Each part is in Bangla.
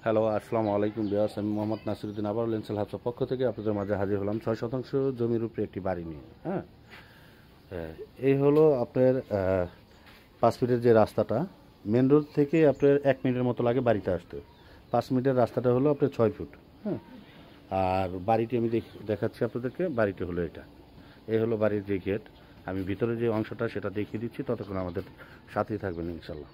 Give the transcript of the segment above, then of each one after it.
হ্যালো, আসসালামু আলাইকুম ভিউয়ার্স। আমি মোহাম্মদ নাসিরুদ্দিন আবার লেন্সেল হাবসের পক্ষ থেকে আপনাদের মাঝে হাজির হলাম 6 শতাংশ জমির উপরে একটি বাড়ি নিয়ে। হ্যাঁ, এই হলো আপনার 5 ফিটের যে রাস্তাটা, মেন রোড থেকে আপনার 1 মিনিটের মতো লাগে বাড়িতে আসতে। 5 মিনিটের রাস্তাটা হলো আপনার 6 ফুট। হ্যাঁ, আর বাড়িটি আমি দেখাচ্ছি আপনাদেরকে। বাড়িটি হলো এটা, এই হলো বাড়ির যে গেট। আমি ভিতরে যে অংশটা সেটা দেখিয়ে দিচ্ছি, ততক্ষণ আমাদের সাথেই থাকবেন ইনশাল্লাহ।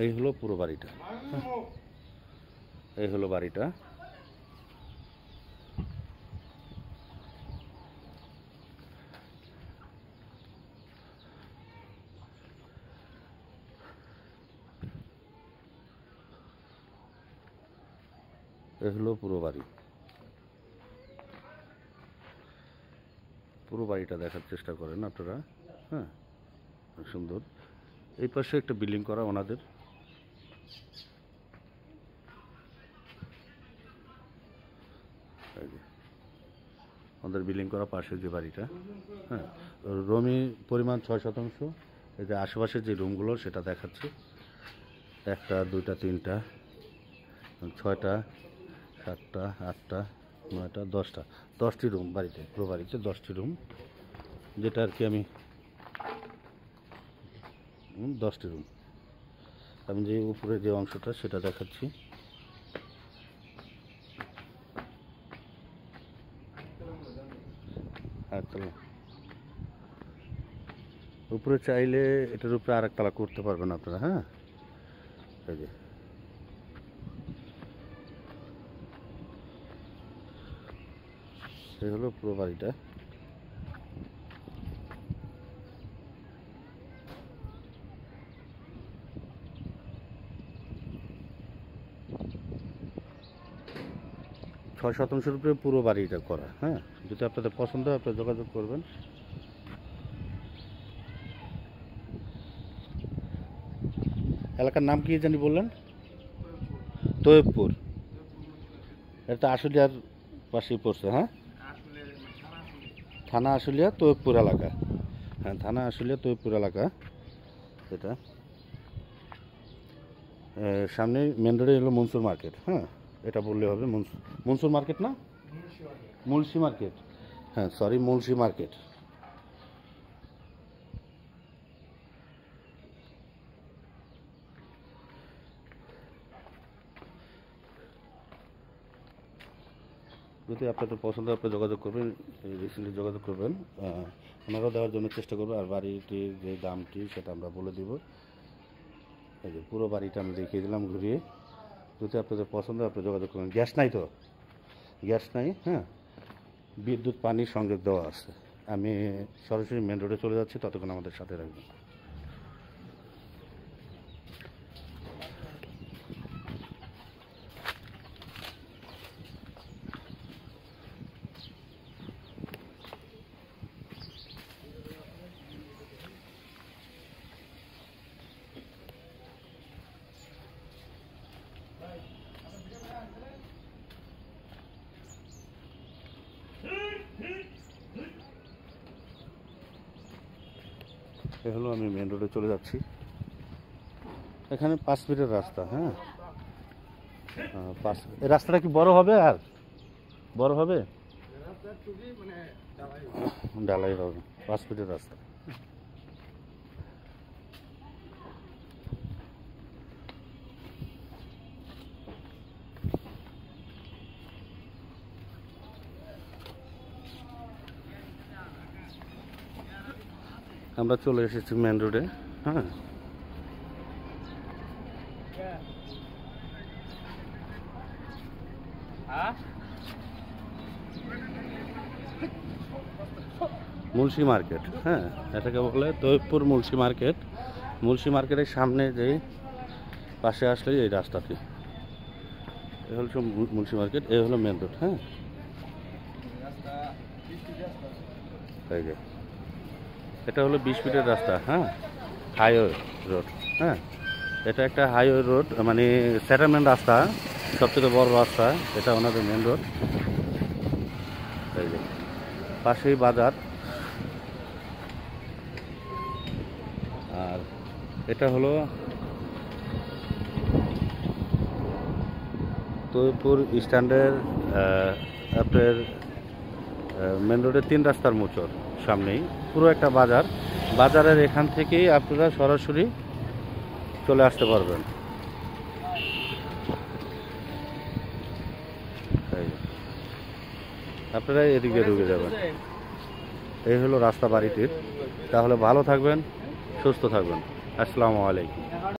এই হলো পুরো বাড়িটা। এই হলো বাড়িটা। এই হলো পুরো বাড়ি। পুরো বাড়িটা দেখার চেষ্টা করেন আপনারা। হ্যাঁ, সুন্দর। এই পাশে একটা বিল্ডিং করা ওনাদের। ওদের বিল্ডিং করা পাশে যে বাড়িটা। হ্যাঁ, রুমি পরিমাণ 6 শতাংশ। এই যে আশেপাশে যে রুমগুলো সেটা দেখাচ্ছি। 1টা 2টা 3টা 6টা 7টা 8টা 9টা 10টা 10টি রুম বাড়িতে, পুরো বাড়িতে 10টি রুম, যেটা আর কি আমি 10টি রুম। আমি যে উপরে যে অংশটা সেটা দেখাচ্ছি। উপরে চাইলে এটার উপরে আরেকতলা করতে পারবেন আপনারা। হ্যাঁ, এই যে এই হলো পুরো বাড়িটা। ছয় শতাংশের উপরে পুরো বাড়িটা করা। হ্যাঁ, যদি আপনাদের পছন্দ হয় আপনারা যোগাযোগ করবেন। এলাকার নাম কি জানি বললেন? তৈয়বপুর। এটা তো আশুলিয়ার পাশেই পড়ছে। হ্যাঁ, থানা আশুলিয়া, তৈয়বপুর এলাকা। হ্যাঁ, থানা আশুলিয়া, তৈয়বপুর এলাকা এটা। সামনে মেন রোডে হলো মনসুর মার্কেট। হ্যাঁ, এটা বললে হবে মনসুর মার্কেট না, মুলসি মার্কেট। হ্যাঁ, সরি, মুলসি মার্কেট। যদি আপনাদের পছন্দ হয় আপনি যোগাযোগ করবেন, রিসেন্টলি যোগাযোগ করবেন। ওনারাও দেওয়ার জন্য চেষ্টা করবে। আর বাড়িটির যে দামটি সেটা আমরা বলে দিব। এই যে পুরো বাড়িটা আমি দেখিয়ে দিলাম ঘুরিয়ে। যদি আপনাদের পছন্দ হয় আপনি যোগাযোগ করবেন। গ্যাস নাই তো? গ্যাস নাই। হ্যাঁ, বিদ্যুৎ পানির সংযোগ দেওয়া আছে। আমি সরাসরি মেন রোডে চলে যাচ্ছি, ততক্ষণ আমাদের সাথে রাখবেন। এ হলো আমি মেন রোডে চলে যাচ্ছি। এখানে 5 ফিটের রাস্তা। হ্যাঁ, এই রাস্তাটা কি বড় হবে? আর বড় হবে? ঢালাই হবে। 5 ফিটের রাস্তা। আমরা চলে এসেছি মেন রোডে। হ্যাঁ, মুলসি মার্কেট। হ্যাঁ, এটাকে বলে তৈয়বপুর মুলসি মার্কেট। মুলসি মার্কেটের সামনে যে পাশে আসলেই এই রাস্তাটি। এ হলো মুলসি মার্কেট, এ হলো মেন রোড। হ্যাঁ, এই যে এটা হলো 20 ফিটের রাস্তা। হ্যাঁ, হাইওয়ে রোড। হ্যাঁ, এটা একটা হাইওয়ে রোড, মানে সেটেলমেন্ট রাস্তা, সবচেয়ে বড় রাস্তা। এটা ওনাদের মেন রোড। এই যে পাশেই বাজার। আর এটা হলো তৈপুর স্ট্যান্ডের আপনার মেন রোডের 3 রাস্তার মোচর সামনেই পুরো একটা বাজার। বাজারের এখান থেকেই আপনারা সরাসরি চলে আসতে পারবেন। আপনারা এদিকে ঢুকে যাবেন। এই হলো রাস্তা বাড়িটির। তাহলে ভালো থাকবেন, সুস্থ থাকবেন। আসসালামু আলাইকুম।